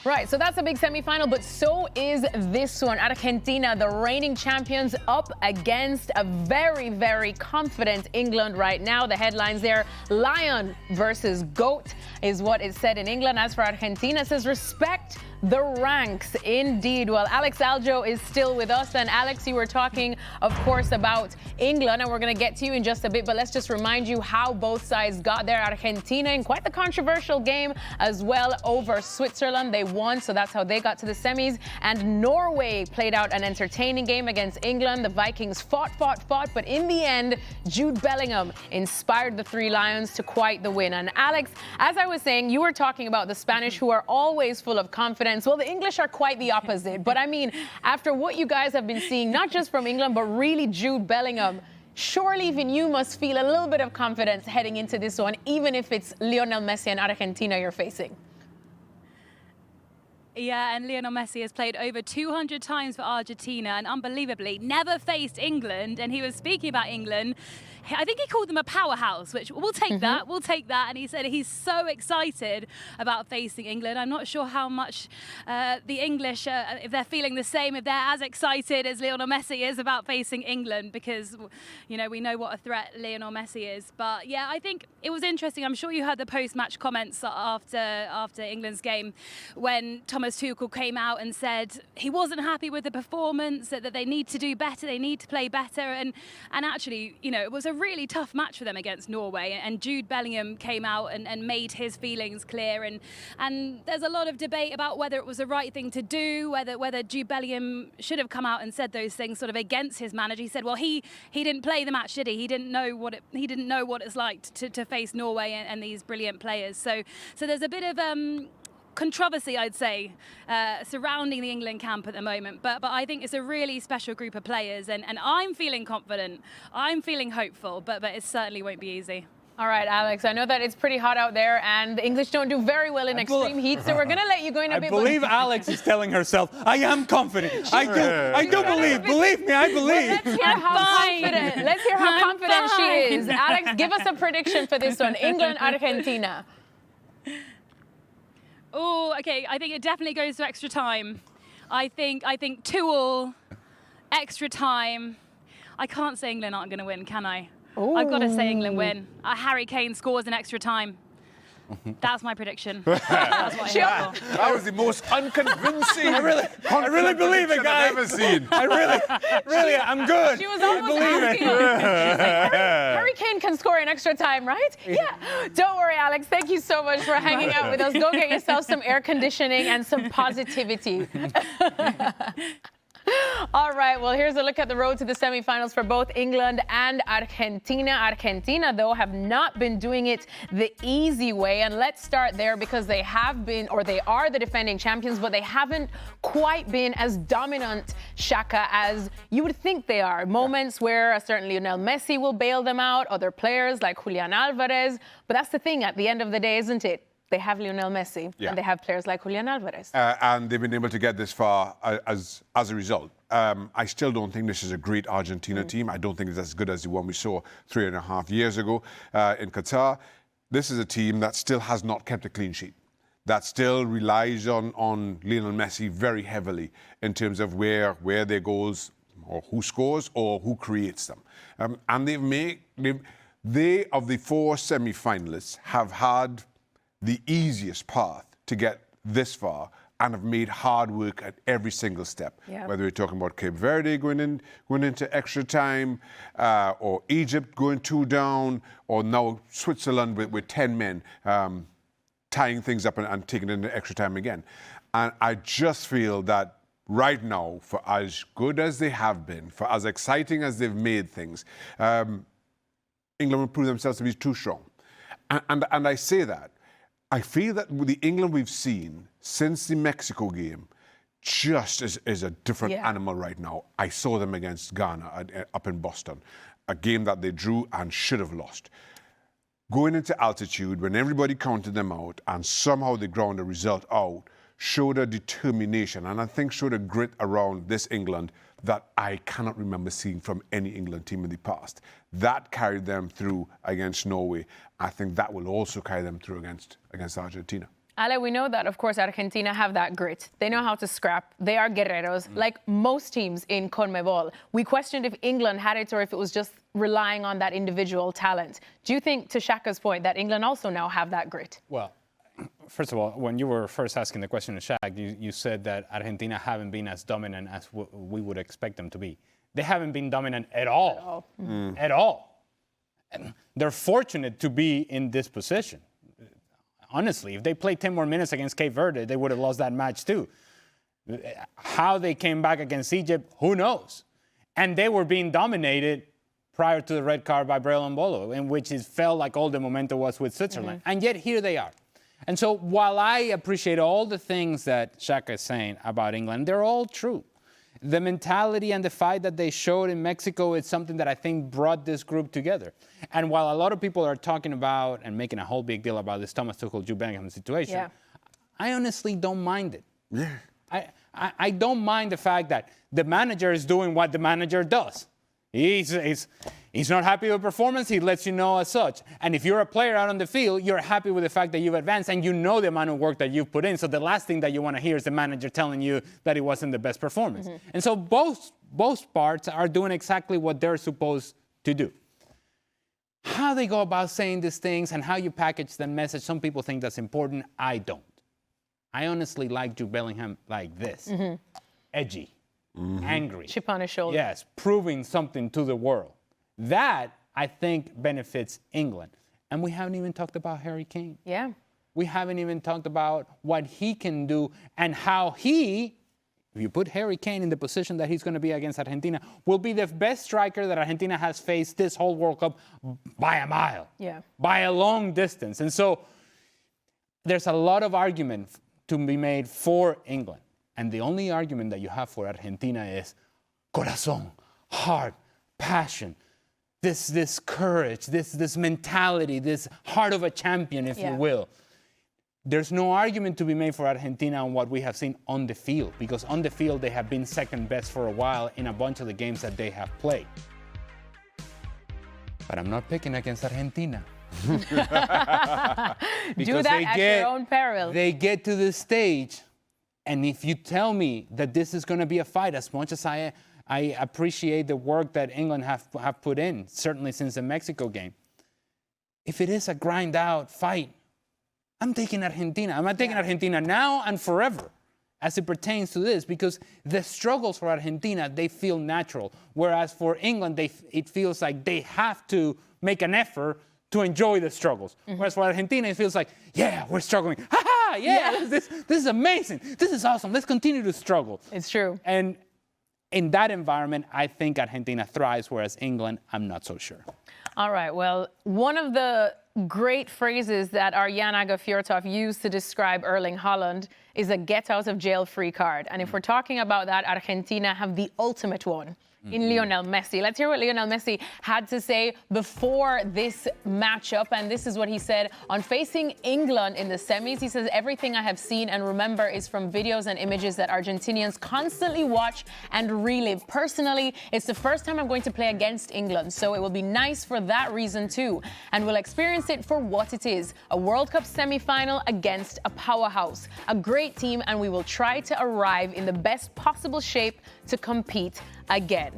Right, so that's a big semi-final, but so is this one. Argentina, the reigning champions, up against a very, very confident England right now. The headlines there, Lion versus GOAT is what is said in England. As for Argentina, it says respect the ranks indeed. Well, Aljoe is still with us. And Alex, you were talking, of course, about England, and we're going to get to you in just a bit. But let's just remind you how both sides got there. Argentina in quite the controversial game as well over Switzerland. They won, so that's how they got to the semis. And Norway played out an entertaining game against England. The Vikings fought, but in the end, Jude Bellingham inspired the Three Lions to quite the win. And Alex, as I was saying, you were talking about the Spanish, who are always full of confidence. Well, the English are quite the opposite. But I mean, after what you guys have been seeing, not just from England, but really Jude Bellingham, surely even you must feel a little bit of confidence heading into this one, even if it's Lionel Messi and Argentina you're facing. Yeah, and Lionel Messi has played over 200 times for Argentina and unbelievably never faced England. And he was speaking about England. I think he called them a powerhouse, which we'll take that. We'll take that. And he said he's so excited about facing England. I'm not sure how much the English, if they're feeling the same, if they're as excited as Lionel Messi is about facing England, because, you know, we know what a threat Lionel Messi is. But yeah, I think it was interesting. I'm sure you heard the post-match comments after England's game when Thomas Tuchel came out and said he wasn't happy with the performance, that they need to do better, they need to play better. And actually, you know, it was a really tough match for them against Norway, and Jude Bellingham came out and made his feelings clear, and there's a lot of debate about whether it was the right thing to do, whether Jude Bellingham should have come out and said those things sort of against his manager. He said, well, he didn't play the match, did he? He didn't know what it's like to face Norway and these brilliant players. So there's a bit of controversy, I'd say, surrounding the England camp at the moment. But I think it's a really special group of players, and I'm feeling confident. I'm feeling hopeful, but it certainly won't be easy. All right, Alex, I know that it's pretty hot out there, and the English don't do very well in extreme heat, so we're going to let you go in a bit. I believe Alex is telling herself, I am confident. I do believe. Believe me, I believe. Well, let's hear how confident she is. Alex, give us a prediction for this one. England, Argentina. Oh, okay. I think it definitely goes to extra time. I think 2-2, extra time. I can't say England aren't going to win, can I? Ooh. I've got to say England win. Harry Kane scores in extra time. That's my prediction. That's what I that was the most unconvincing. I really believe it, guys. I've ever seen. I'm good. She was almost asking. Harry Kane can score in extra time, right? Yeah. Don't worry, Alex. Thank you so much for hanging out with us. Go get yourself some air conditioning and some positivity. All right, well, here's a look at the road to the semifinals for both England and Argentina. Argentina, though, have not been doing it the easy way. And let's start there, because they have been, or they are the defending champions, but they haven't quite been as dominant, Shaka, as you would think they are. Moments where a certain Lionel Messi will bail them out, other players like Julian Alvarez. But that's the thing at the end of the day, isn't it? They have Lionel Messi, and they have players like Julian Alvarez. And they've been able to get this far as a result. I still don't think this is a great Argentina team. I don't think it's as good as the one we saw 3.5 years ago in Qatar. This is a team that still has not kept a clean sheet, that still relies on Lionel Messi very heavily in terms of where their goals, or who scores, or who creates them. And they, of the 4 semi-finalists, have had the easiest path to get this far and have made hard work at every single step. Yeah. Whether you're talking about Cape Verde going into extra time, or Egypt going 2 down, or now Switzerland with 10 men tying things up and taking it into extra time again. And I just feel that right now, for as good as they have been, for as exciting as they've made things, England will prove themselves to be too strong. And I say that. I feel that with the England we've seen since the Mexico game just is a different animal right now. I saw them against Ghana up in Boston, a game that they drew and should have lost. Going into altitude, when everybody counted them out and somehow they ground the result out, showed a determination and I think showed a grit around this England that I cannot remember seeing from any England team in the past. That carried them through against Norway. I think that will also carry them through against Argentina. Ale, we know that, of course, Argentina have that grit. They know how to scrap. They are guerreros, like most teams in CONMEBOL. We questioned if England had it or if it was just relying on that individual talent. Do you think, to Shaka's point, that England also now have that grit? Well, first of all, when you were first asking the question to Shaq, you said that Argentina haven't been as dominant as we would expect them to be. They haven't been dominant at all. At all. And they're fortunate to be in this position. Honestly, if they played 10 more minutes against Cape Verde, they would have lost that match too. How they came back against Egypt, who knows? And they were being dominated prior to the red card by Brel Mbolo, in which it felt like all the momentum was with Switzerland. And yet here they are. And so while I appreciate all the things that Shaka is saying about England, they're all true. The mentality and the fight that they showed in Mexico is something that I think brought this group together. And while a lot of people are talking about and making a whole big deal about this Thomas Tuchel, Jude Bellingham situation, I honestly don't mind it. Yeah. I don't mind the fact that the manager is doing what the manager does. He's not happy with performance, he lets you know as such. And if you're a player out on the field, you're happy with the fact that you've advanced and you know the amount of work that you've put in. So the last thing that you want to hear is the manager telling you that it wasn't the best performance. And so both parts are doing exactly what they're supposed to do. How they go about saying these things and how you package the message, some people think that's important. I don't. I honestly like Jude Bellingham like this. Edgy. Angry. Chip on his shoulder. Yes, proving something to the world. That, I think, benefits England. And we haven't even talked about Harry Kane. Yeah. We haven't even talked about what he can do and how he, if you put Harry Kane in the position that he's going to be against Argentina, will be the best striker that Argentina has faced this whole World Cup by a mile. Yeah. By a long distance. And so there's a lot of argument to be made for England. And the only argument that you have for Argentina is corazón, heart, passion, this courage, this mentality, this heart of a champion, if you will. There's no argument to be made for Argentina on what we have seen on the field, because on the field they have been second best for a while in a bunch of the games that they have played. But I'm not picking against Argentina. Do that at your own peril. They get to this stage. And if you tell me that this is going to be a fight, as much as I appreciate the work that England have put in, certainly since the Mexico game, if it is a grind-out fight, I'm taking Argentina. I'm taking Argentina now and forever as it pertains to this, because the struggles for Argentina, they feel natural, whereas for England, it feels like they have to make an effort to enjoy the struggles. Whereas for Argentina, it feels like, yeah, we're struggling. This is amazing. This is awesome. Let's continue to struggle. It's true. And in that environment, I think Argentina thrives, whereas England, I'm not so sure. All right. Well, one of the great phrases that our Jan Åge Fjørtoft used to describe Erling Haaland is a get-out-of-jail-free card. And if we're talking about that, Argentina have the ultimate one in Lionel Messi. Let's hear what Lionel Messi had to say before this matchup. And this is what he said on facing England in the semis. He says, everything I have seen and remember is from videos and images that Argentinians constantly watch and relive. Personally, it's the first time I'm going to play against England, so it will be nice for that reason too. And we'll experience it for what it is, a World Cup semi-final against a powerhouse, a great team, and we will try to arrive in the best possible shape to compete again.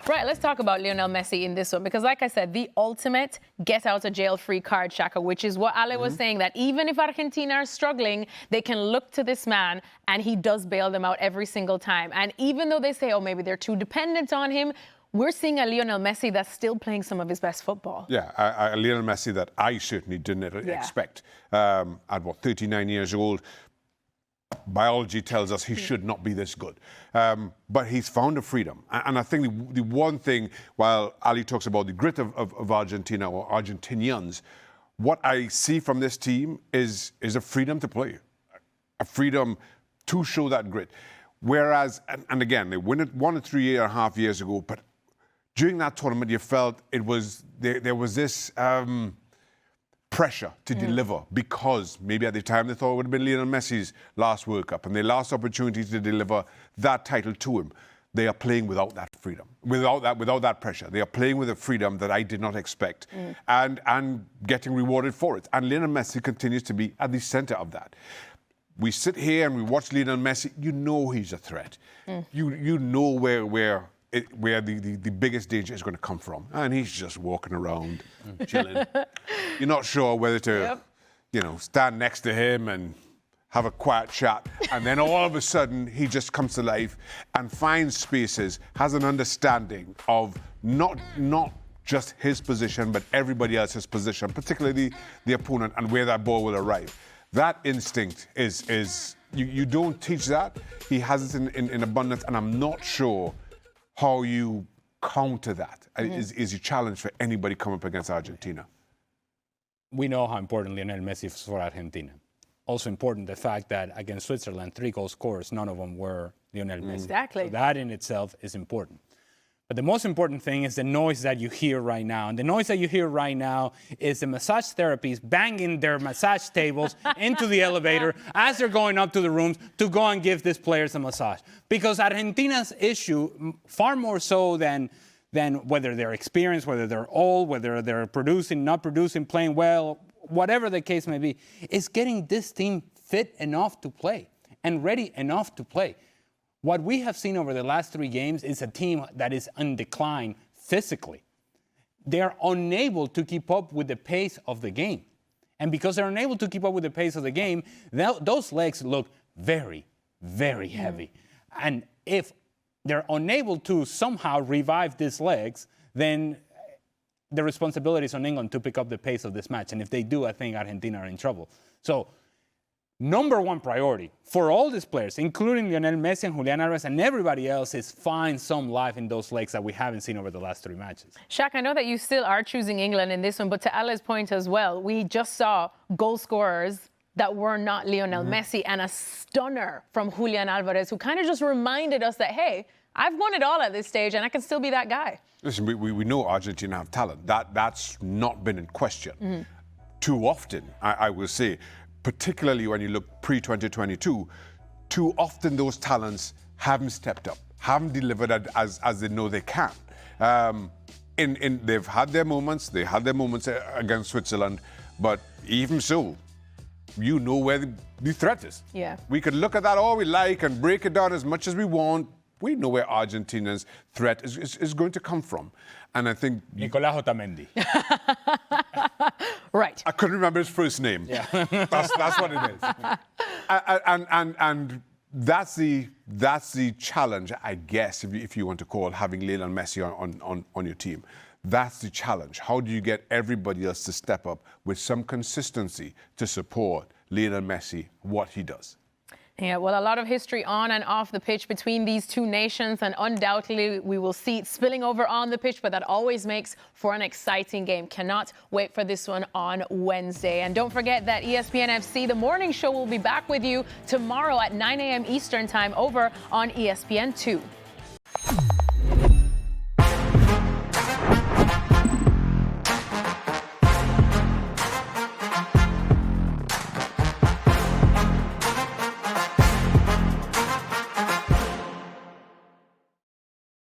Right, let's talk about Lionel Messi in this one, because like I said, the ultimate get-out-of-jail-free card, Shaka, which is what Ale was saying, that even if Argentina are struggling, they can look to this man and he does bail them out every single time. And even though they say, oh, maybe they're too dependent on him, we're seeing a Lionel Messi that's still playing some of his best football. Yeah, a Lionel Messi that I certainly didn't expect. At 39 years old, biology tells us he should not be this good. But he's found a freedom. And I think the one thing, while Ali talks about the grit of Argentina or Argentinians, what I see from this team is a freedom to play, a freedom to show that grit. Whereas, and again, they won it 3.5 years ago, but during that tournament, you felt it was there was this pressure to deliver, because maybe at the time they thought it would have been Lionel Messi's last World Cup and their last opportunity to deliver that title to him. They are playing without that freedom, without that pressure. They are playing with a freedom that I did not expect, and getting rewarded for it. And Lionel Messi continues to be at the center of that. we sit here and we watch Lionel Messi, you know he's a threat. You know where the biggest danger is going to come from. And he's just walking around, chilling. You're not sure whether to, stand next to him and have a quiet chat. And then all of a sudden, he just comes to life and finds spaces, has an understanding of not just his position, but everybody else's position, particularly the opponent and where that ball will arrive. That instinct is you don't teach that. He has it in abundance, and I'm not sure how you counter that. Is a challenge for anybody coming up against Argentina. We know how important Lionel Messi is for Argentina. Also important the fact that against Switzerland, 3 goal scorers, none of them were Lionel Messi. Exactly. So that in itself is important. But the most important thing is the noise that you hear right now. And the noise that you hear right now is the massage therapists banging their massage tables into the elevator as they're going up to the rooms to go and give these players a massage. Because Argentina's issue, far more so than whether they're experienced, whether they're old, whether they're producing, not producing, playing well, whatever the case may be, is getting this team fit enough to play and ready enough to play. What we have seen over the last 3 games is a team that is on decline physically. They're unable to keep up with the pace of the game. And because they're unable to keep up with the pace of the game, those legs look very, very heavy. And if they're unable to somehow revive these legs, then the responsibility is on England to pick up the pace of this match. And if they do, I think Argentina are in trouble. So, number 1 priority for all these players, including Lionel Messi and Julian Alvarez and everybody else, is find some life in those legs that we haven't seen over the last 3 matches. Shaka, I know that you still are choosing England in this one, but to Ala's point as well, we just saw goal scorers that were not Lionel Messi and a stunner from Julian Alvarez, who kind of just reminded us that, hey, I've won it all at this stage and I can still be that guy. Listen, we know Argentina have talent. That's not been in question. Too often, I will say, particularly when you look pre-2022, too often those talents haven't stepped up, haven't delivered as they know they can. They've had their moments. They had their moments against Switzerland, but even so, you know where the threat is. Yeah. We could look at that all we like and break it down as much as we want. We know where Argentina's threat is going to come from. And I think... Nicolás Otamendi. Right. I couldn't remember his first name. Yeah. that's what it is. And that's the challenge, I guess, if you want to call having Lionel Messi on your team. That's the challenge. How do you get everybody else to step up with some consistency to support Lionel Messi, what he does? Yeah, well, a lot of history on and off the pitch between these 2 nations, and undoubtedly we will see it spilling over on the pitch, but that always makes for an exciting game. Cannot wait for this one on Wednesday. And don't forget that ESPN FC, the morning show, will be back with you tomorrow at 9 a.m. Eastern time over on ESPN 2.